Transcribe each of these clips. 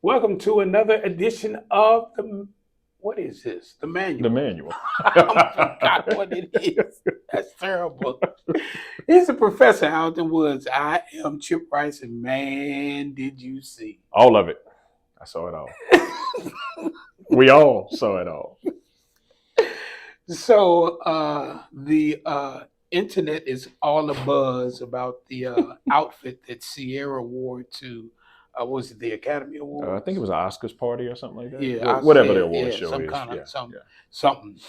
Welcome to another edition of the. What is this? The The manual. manual. I forgot what it is. That's terrible. He's a Professor Alton Woods. I am Chip Rice, and man, did you see? All of it. I saw it all. We all saw it all. So the internet is all abuzz about the outfit that Sierra wore to. Was it the Academy Awards? I think it was an Oscars party or something like that. Yeah, Whatever the award show some is. kind of Yeah, something.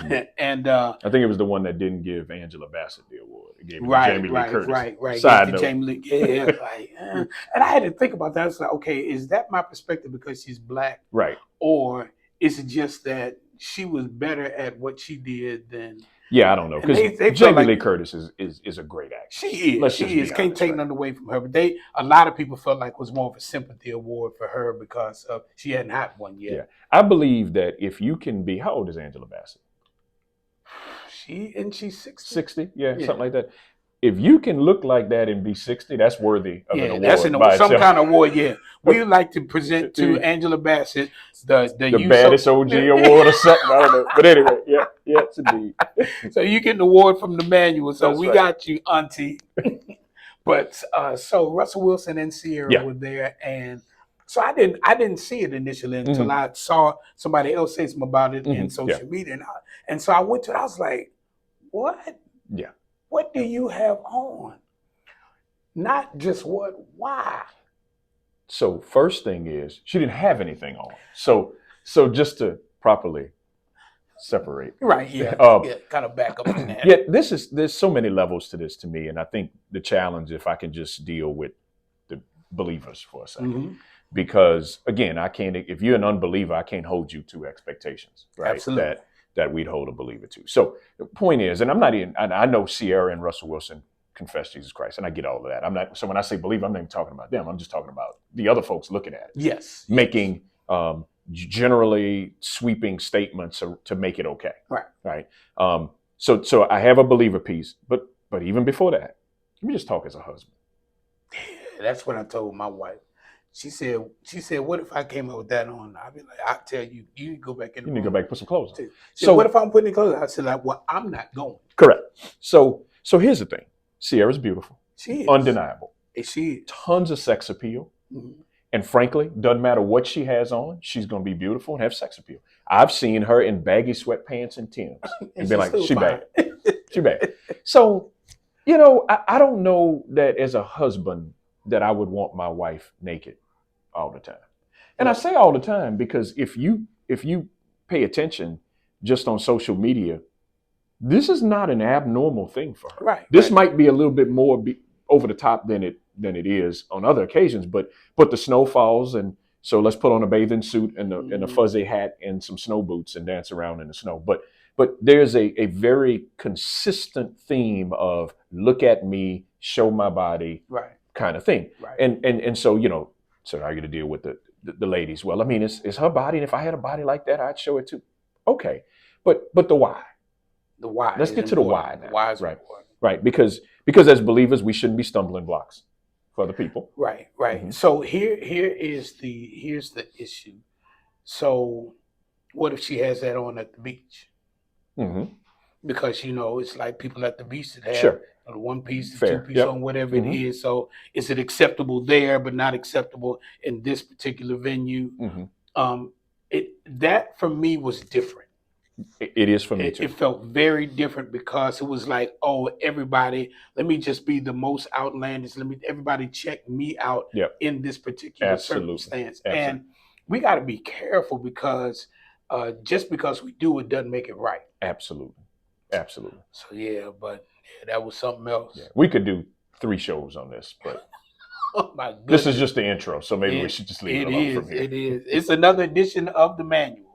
yeah. And I think it was the one that didn't give Angela Bassett the award. It gave it to right, Jamie Lee right, Curtis. right. Side Yeah, note. Jamie Lee, yeah, like, and I had to think about that. I was like, okay, is that my perspective because she's black, Right. or is it just that she was better at what she did than? Yeah, I don't know. And they Because felt Jamie like- Lee Curtis is a great actress. She is. Let's She just be is. Can't honest, take right? nothing away from her. But a lot of people felt like it was more of a sympathy award for her because she hadn't had one yet. Yeah. I believe that if you can be, how old is Angela Bassett? She's 60. 60? Yeah, Yeah. something like that. If you can look like that and be 60, that's worthy of an Yeah, award. that's by some itself. kind of award. Yeah, we would like to present to Angela Bassett the baddest OG award or something. I don't know. But anyway, yes, indeed. So you get an award from the manual. So That's we right. got you, Auntie. But so Russell Wilson and Sierra Yeah. were there, and so I didn't see it initially until I saw somebody else say something about it in social media, and so I went to it. I was like, what? Yeah. What do you have on? Not just what? Why? So first thing is she didn't have anything on. So just to properly separate. Right. Yeah. Um, yeah. Kind of back up on that. Yeah, there's so many levels to this to me, and I think the challenge, if I can just deal with the believers for a second, Mhm. because again, if you're an unbeliever, I can't hold you to expectations, right? Absolutely. That we'd hold a believer to. So the point is, and I know Sierra and Russell Wilson confess Jesus Christ, and I get all of that. So when I say believer, I'm not even talking about them. I'm just talking about the other folks looking at it, Yes. making generally sweeping statements to make it okay. Right. So I have a believer piece, but even before that, let me just talk as a husband. That's what I told my wife. She said, what if I came up with that on? I'd be like, I'll tell you, you need to go back in the You need to go room. back and put some clothes on. She said, So what if I'm putting the clothes on? I said, like, well, I'm not going. correct. So here's the thing. Sierra's beautiful, She is. undeniable, She is. tons of sex appeal. Mhm. And frankly, doesn't matter what she has on, she's going to be beautiful and have sex appeal. I've seen her in baggy sweatpants and Timbs and been like, still she fine. bad. She bad. So, I don't know that as a husband that I would want my wife naked all the time. And I say all the time because if you pay attention just on social media, this is not an abnormal thing for her. Right. This right. might be a little bit more over the top than it is on other occasions, but the snow falls, and so let's put on a bathing suit and a fuzzy hat and some snow boots and dance around in the snow. But there's a very consistent theme of look at me, show my body, Right. kind of thing. Right. And so so I got to deal with the ladies. Well, I mean, it's her body, and if I had a body like that, I'd show it too. Okay, but the why? The why. Let's is get to the important. why now. The why is Right. important. Right, because as believers, we shouldn't be stumbling blocks for other people. Right. Mhm. So here's the issue. So what if she has that on at the beach? Mm-hmm. Because it's like people at the beach that have Sure. the one piece, the Fair. two piece Yep. on, whatever Mhm. it is. So is it acceptable there, but not acceptable in this particular venue? Mm-hmm. That for me was different. It is for me It, too. it felt very different because it was like, oh, everybody, let me just be the most outlandish. Everybody check me out Yep. in this particular Absolutely. circumstance. Absolutely. And we got to be careful because just because we do it doesn't make it right. Absolutely. So that was something else. Yeah. We could do 3 shows on this, but Oh my this goodness. is just the intro, so maybe we should just leave it alone from here. It is. It's another edition of the manual.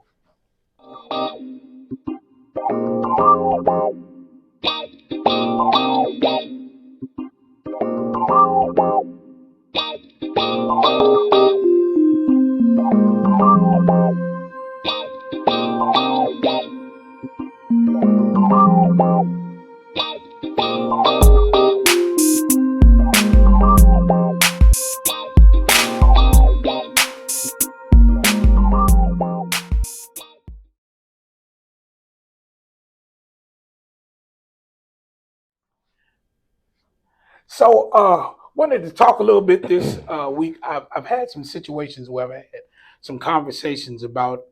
So, wanted to talk a little bit this week. I've had some situations where I've had some conversations about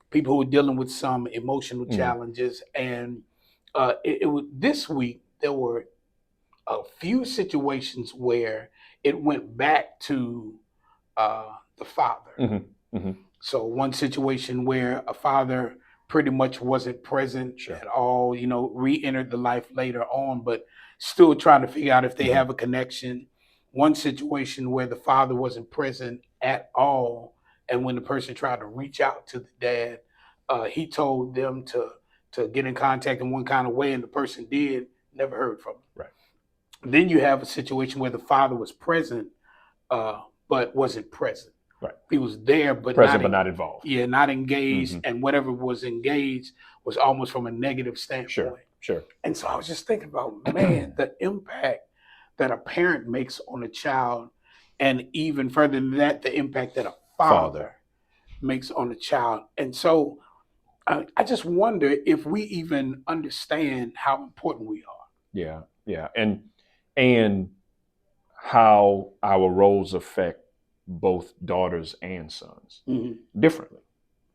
people who are dealing with some emotional Mhm. challenges, and it was this week. There were a few situations where it went back to the father. Mhm. Mhm. So one situation where a father pretty much wasn't present Sure. at all, re-entered the life later on, but still trying to figure out if they Mhm. have a connection. One situation where the father wasn't present at all, and when the person tried to reach out to the dad, he told them to get in contact in one kind of way, and the person did, never heard from him. Right. Then you have a situation where the father was present, but wasn't present. Right. He was there, but Present but not involved. yeah, not engaged, Mhm. and whatever was engaged was almost from a negative Sure. standpoint. Sure. And so I was just thinking about, man, the impact that a parent makes on a child, and even further than that, the impact that a father makes on a child. And so I just wonder if we even understand how important we are. Yeah. Yeah. And how our roles affect both daughters and sons differently,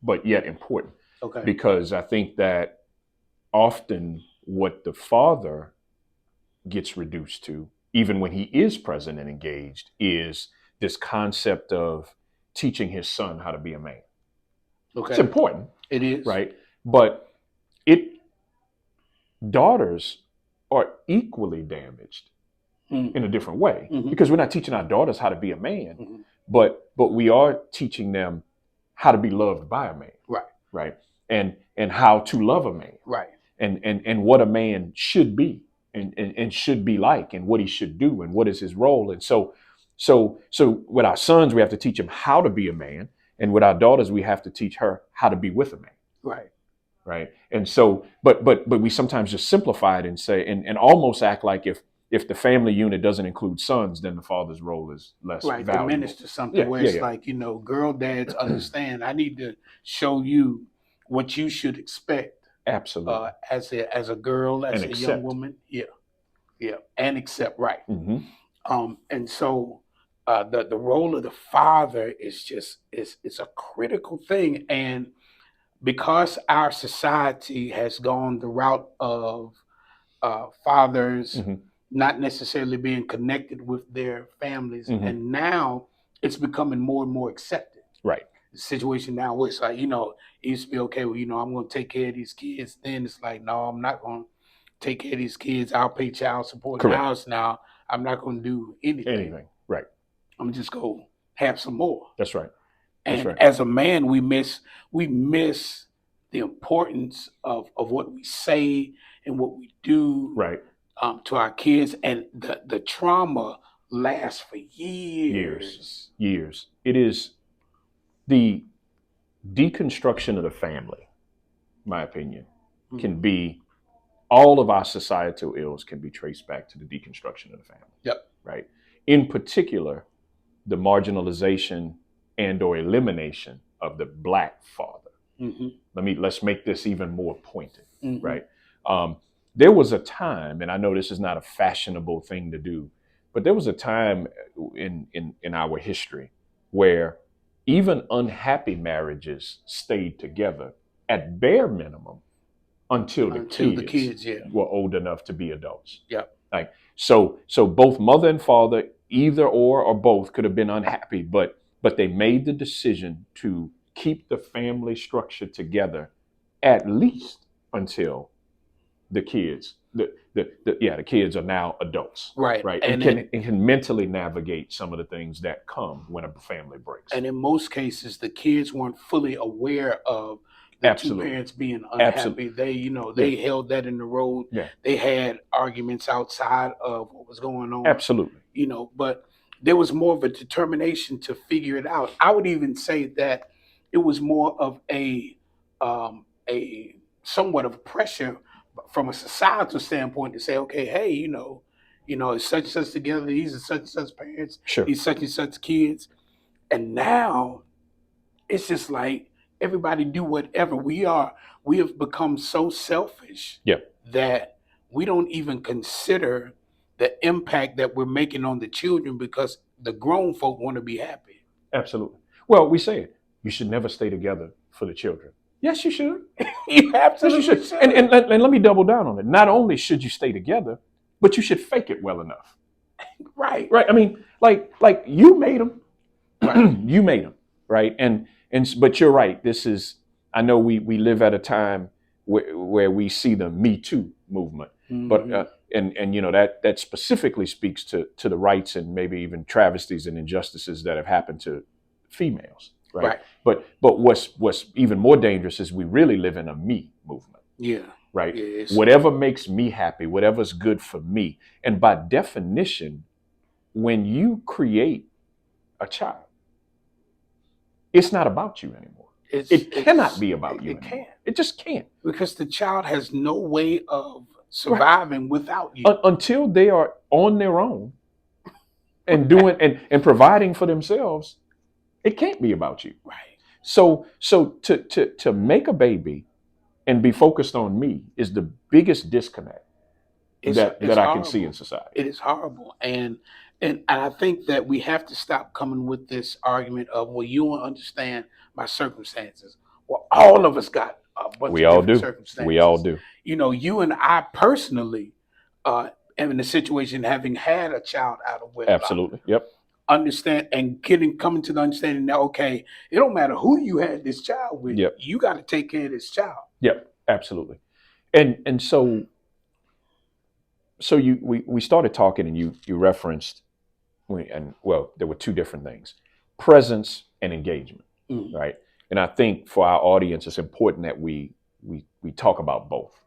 but yet important. Okay. Because I think that often what the father gets reduced to, even when he is present and engaged, is this concept of teaching his son how to be a man. It's Okay. important, It is. right? But it daughters are equally damaged in a different way because we're not teaching our daughters how to be a man, but we are teaching them how to be loved by a man, Right. right? And how to love a man, Right. and what a man should be and should be like, and what he should do, and what is his role. And so with our sons, we have to teach them how to be a man, and with our daughters, we have to teach her how to be with a man. Right. Right. And so, but we sometimes just simplify it and say, and almost act like if the family unit doesn't include sons, then the father's role is less Right, valuable. diminished to something Yeah, where yeah, it's yeah. like, girl dads understand. I need to show you what you should expect Absolutely. as a girl, as And a young accept. woman. Yeah, yeah, and accept, right. Hmm. And so the role of the father is just is a critical thing, and because our society has gone the route of fathers Hmm. not necessarily being connected with their families, Hmm. and now it's becoming more and more accepted. Right. The situation now where it's like, it used to be okay, well, I'm going to take care of these kids. Then it's like, no, I'm not going to take care of these kids. I'll pay child support. Correct. Now it's I'm not going to do anything. Anything. Right. I'm just going to have some more. That's right. That's And right. as a man, we miss the importance of what we say and what we do Right. to our kids, and the trauma lasts for Years. Years. It is the deconstruction of the family, my opinion, can be all of our societal ills can be traced back to the deconstruction of the family. Yep. Right. In particular, the marginalization and or elimination of the Black father. Let's make this even more pointed. Right. There was a time, and I know this is not a fashionable thing to do, but there was a time in our history where even unhappy marriages stayed together at bare minimum until the kids were old enough to be adults. Yep. Like so both mother and father, either or both, could have been unhappy, but they made the decision to keep the family structure together at least until the kids the kids are now adults, right, and can mentally navigate some of the things that come when a family breaks. And in most cases, the kids weren't fully aware of the two parents being unhappy. Absolutely. They held that in the road. Yeah. They had arguments outside of what was going on. Absolutely. But there was more of a determination to figure it out. I would even say that it was more of a somewhat of pressure from a societal standpoint to say, okay, hey, it's such and such together. These are such and such parents. Sure. These such and such kids. And now it's just like everybody do whatever. We have become so selfish Yeah. that we don't even consider the impact that we're making on the children because the grown folk want to be happy. Absolutely. Well, we say it. You should never stay together for the children. Yes, you should. You Yes, you absolutely should. should. And let me double down on it. Not only should you stay together, but you should fake it well enough. Right. Right? I mean, like you made them. Right. You made them. Right? But you're right. This is, I know we live at a time where we see the Me Too movement. But and you know that specifically speaks to the rights and maybe even travesties and injustices that have happened to females, right? But what's even more dangerous is we really live in a me movement, Yeah. right? Yes. Whatever makes me happy, whatever's good for me, and by definition, when you create a child, it's not about you anymore. It cannot be about you. It can't. It just can't, because the child has no way of surviving without you. Until they are on their own and doing and providing for themselves. It can't be about you. Right. So to make a baby and be focused on me is the biggest disconnect that I can see in society. It is horrible. And I think that we have to stop coming with this argument of, well, you don't understand my circumstances. Well, all of us got a bunch of different circumstances. We all do. You know, you and I personally am in a situation having had a child out of wedlock. Absolutely. Yep. Understand and coming to the understanding that, okay, it don't matter who you had this child with, you got to take care of this child. Yep, absolutely. And so we started talking, and you referenced, there were two different things: presence and engagement, right? And I think for our audience, it's important that we talk about both,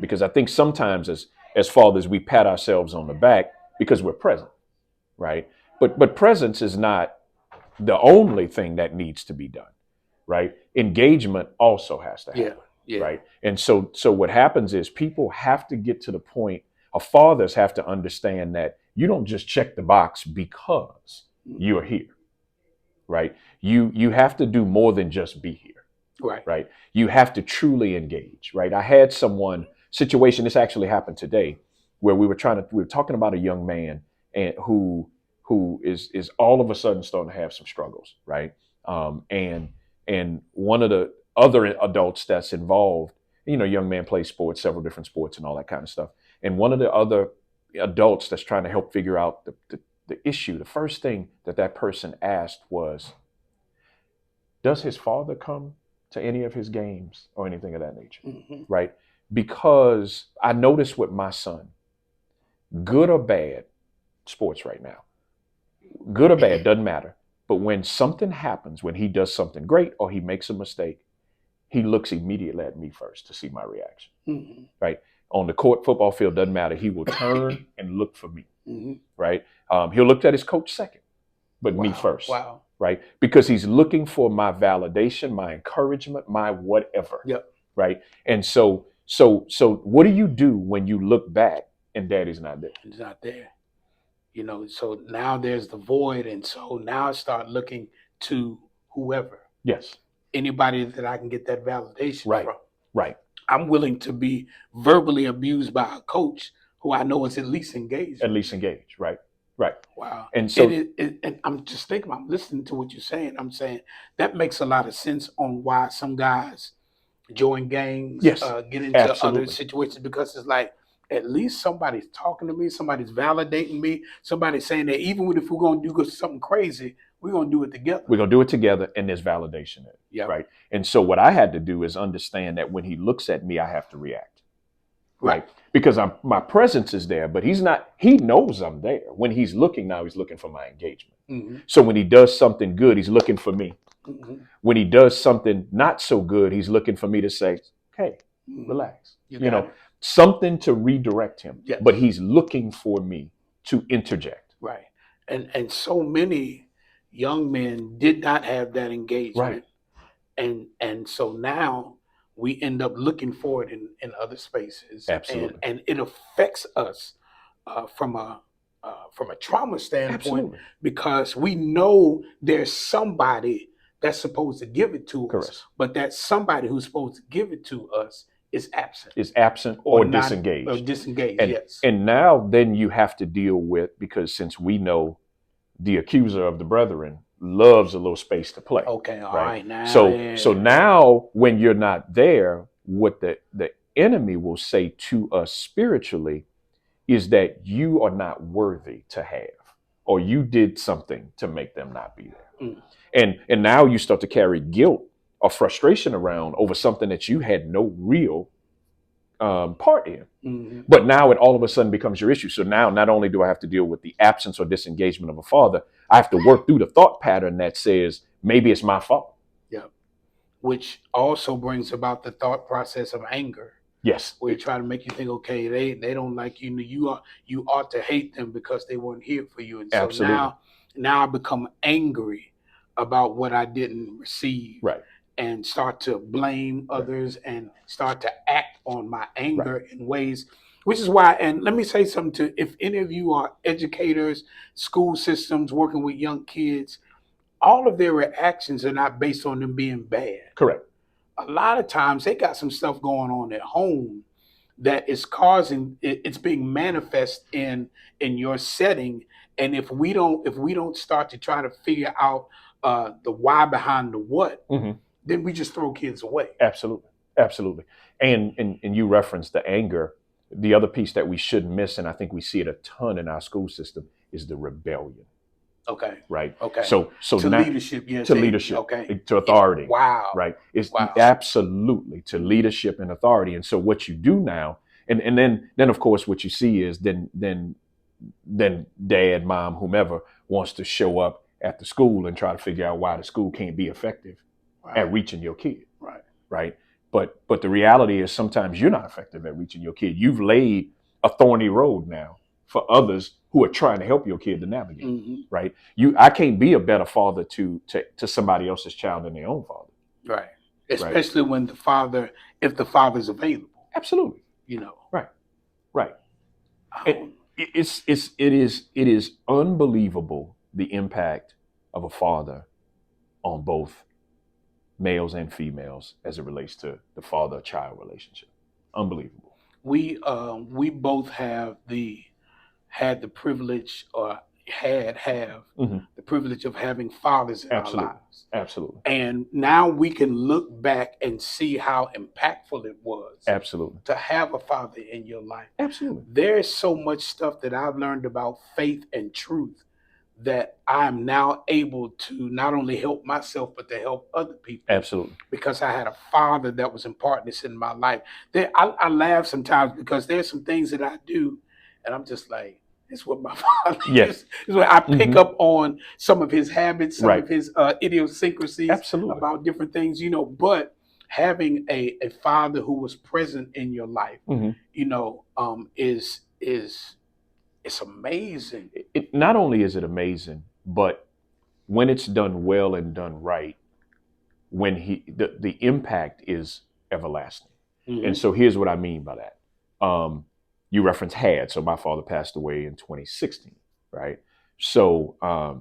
because I think sometimes as fathers we pat ourselves on the back because we're present, right? But presence is not the only thing that needs to be done, right? Engagement also has to happen, right? And so what happens is people have to get to the point, or fathers have to understand that you don't just check the box because you're here, right? You have to do more than just be here, right? You have to truly engage, right? I had situation, this actually happened today, where we were talking about a young man and who is all of a sudden starting to have some struggles, right? And one of the other adults that's involved, young man plays sports, several different sports and all that kind of stuff. And one of the other adults that's trying to help figure out the issue, the first thing that person asked was, does his father come to any of his games or anything of that nature, right? Because I noticed with my son, good or bad, sports right now, good or bad, doesn't matter. But when something happens, when he does something great or he makes a mistake, he looks immediately at me first to see my reaction, right? On the court, football field, doesn't matter. He will turn and look for me, right? He'll look at his coach second, but me first, right? Because he's looking for my validation, my encouragement, my whatever, right? And so what do you do when you look back and daddy's not there? He's not there. So now there's the void. And so now I start looking to whoever. Yes. Anybody that I can get that validation from. Right. I'm willing to be verbally abused by a coach who I know is at least engaged. Right. Wow. And so and I'm just thinking, I'm listening to what you're saying. I'm saying that makes a lot of sense on why some guys join gangs, get into other situations, because it's like, at least somebody's talking to me, somebody's validating me, somebody's saying that even if we're going to do something crazy, we're going to do it together. We're going to do it together, and there's validation in it, right? And so what I had to do is understand that when he looks at me, I have to react, right? Because my presence is there, but he knows I'm there. When he's looking now, he's looking for my engagement. So when he does something good, he's looking for me. When he does something not so good, he's looking for me to say, hey, relax, something to redirect him, but he's looking for me to interject. Right. And so many young men did not have that engagement. Right. And so now we end up looking for it in other spaces. Absolutely. And it affects us from a trauma standpoint, because we know there's somebody that's supposed to give it to us, but that somebody who's supposed to give it to us is absent is absent or not, disengaged. or disengaged. And, yes. and now then you have to deal with, because since we know the accuser of the brethren loves a little space to play. Okay. All right? right. Now. So now when you're not there, what the enemy will say to us spiritually is that you are not worthy to have, or you did something to make them not be there. And now you start to carry guilt or frustration around over something that you had no real part in. But now it all of a sudden becomes your issue. So now not only do I have to deal with the absence or disengagement of a father, I have to work through the thought pattern that says maybe it's my fault. Yeah. Which also brings about the thought process of anger. Yes. Where you try to make you think, okay, they don't like you. You ought to hate them because they weren't here for you. And so Absolutely. now I become angry about what I didn't receive. Right. And start to blame others and start to act on my anger in ways, which is why, and let me say something if any of you are educators, school systems, working with young kids, all of their reactions are not based on them being bad. Correct. A lot of times they got some stuff going on at home that is causing it's being manifest in your setting. And if we don't start to try to figure out the why behind the what, then we just throw kids away. Absolutely. And you referenced the anger. The other piece that we shouldn't miss, and I think we see it a ton in our school system, is the rebellion. Okay. Right. Okay. So to now, leadership, yes. to leadership, okay. To authority. Wow. Right. It's wow. Absolutely to leadership and authority. And so what you do now, and then of course what you see is then dad, mom, whomever wants to show up at the school and try to figure out why the school can't be effective at reaching your kid. Right. But the reality is sometimes you're not effective at reaching your kid. You've laid a thorny road now for others who are trying to help your kid to navigate. Right. I can't be a better father to somebody else's child than their own father. Right. Especially when if the father's available. Absolutely. Right. And it is unbelievable the impact of a father on both males and females as it relates to the father-child relationship. Unbelievable. We both had the privilege, or have the privilege of having fathers in our lives. Absolutely. And now we can look back and see how impactful it was. Absolutely. To have a father in your life. Absolutely. There's so much stuff that I've learned about faith and truth that I'm now able to not only help myself, but to help other people. Absolutely. Because I had a father that was imparting this in my life. I laugh sometimes because there's some things that I do, and I'm just like, this is what my father is. This is what I pick up on some of his habits, some of his idiosyncrasies about different things, but having a father who was present in your life, it's amazing. It not only is it amazing, but when it's done well and done right, when the impact is everlasting. And so here's what I mean by that. You referenced so my father passed away in 2016, right? So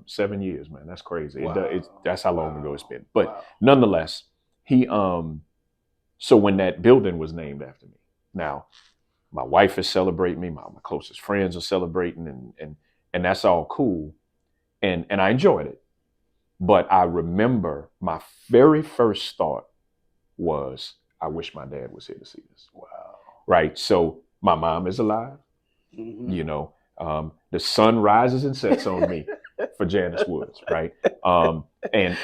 7 years, man, that's crazy. Wow. That's how long ago it's been. But nonetheless, so when that building was named after me, now my wife is celebrating me, my closest friends are celebrating, and that's all cool. And I enjoyed it. But I remember my very first thought was, I wish my dad was here to see this. Wow. Right. So my mom is alive. The sun rises and sets on me for Janice Woods. Right. And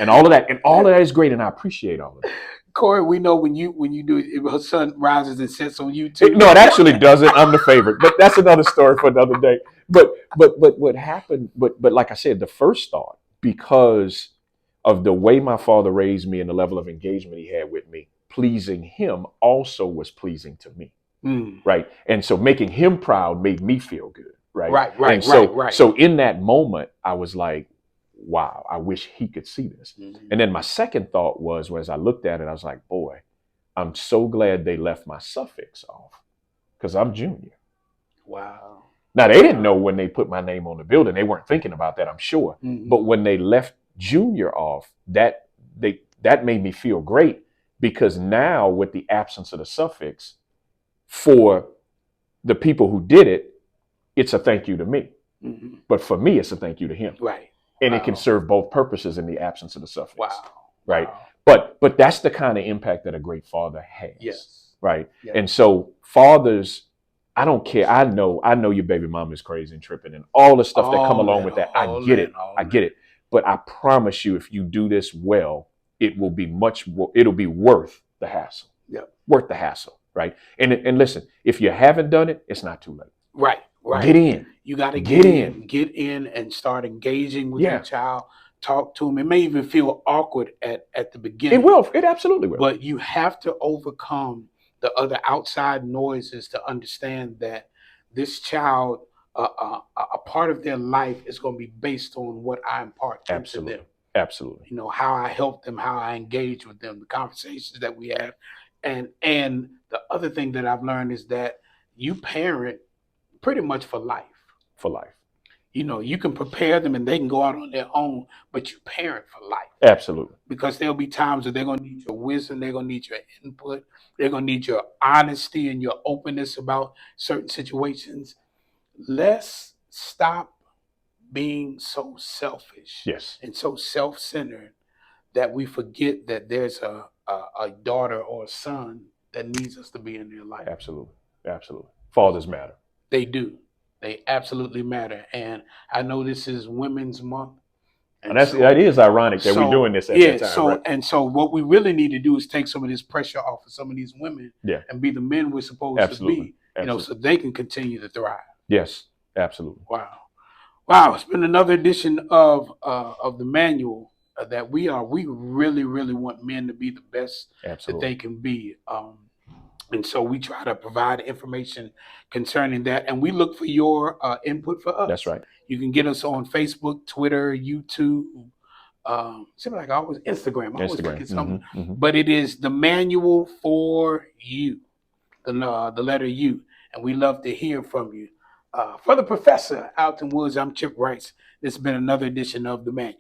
all of that. And all of that is great. And I appreciate all of that. Corey, we know when you do it, her sun rises and sets on you too. No, it actually doesn't. I'm the favorite, but that's another story for another day. But what happened? But like I said, the first thought, because of the way my father raised me and the level of engagement he had with me, pleasing him also was pleasing to me. Right. And so making him proud made me feel good. Right. Right. So in that moment, I was like, wow, I wish he could see this. And then my second thought was, as I looked at it, I was like, boy, I'm so glad they left my suffix off because I'm junior. Wow. Now, they didn't know when they put my name on the building. They weren't thinking about that, I'm sure. But when they left junior off, that made me feel great, because now with the absence of the suffix, For the people who did it, it's a thank you to me. Mm-hmm. But for me, it's a thank you to him. Right. And Wow. it can serve both purposes in the absence of the suffix. Wow. Right. Wow. But that's the kind of impact that a great father has. Yes. Right. Yes. And so fathers, I don't care. I know your baby mama is crazy and tripping and all the stuff that come along with that. I get it. I get it. But I promise you, if you do this well, it will be it'll be worth the hassle. Yep. Worth the hassle. Right. And listen, if you haven't done it, it's not too late. Right. Right. Get in. You got to get in and start engaging with your child. Talk to them. It may even feel awkward at the beginning. It will. It absolutely will. But you have to overcome the other outside noises to understand that this child, a part of their life is going to be based on what I impart to them. Absolutely. You know, how I help them, how I engage with them, the conversations that we have. And the other thing that I've learned is that you parent pretty much for life. For life. You know, you can prepare them and they can go out on their own, but you parent for life. Absolutely. Because there'll be times that they're going to need your wisdom, they're going to need your input, they're going to need your honesty and your openness about certain situations. Let's stop being so selfish and so self-centered that we forget that there's a daughter or a son that needs us to be in their life. Absolutely. Absolutely. Fathers matter. They do. They absolutely matter. And I know this is Women's Month. And that is ironic that we're doing this at that time. So what we really need to do is take some of this pressure off of some of these women and be the men we're supposed to be, you know, so they can continue to thrive. Yes, absolutely. Wow. It's been another edition of the manual that we really, really want men to be the best that they can be. And so we try to provide information concerning that. And we look for your input for us. That's right. You can get us on Facebook, Twitter, YouTube, seems like Instagram. I always think it's something. But it is the manual for you, the letter U. And we love to hear from you. For the Professor Alton Woods, I'm Chip Rice. This has been another edition of The Manual.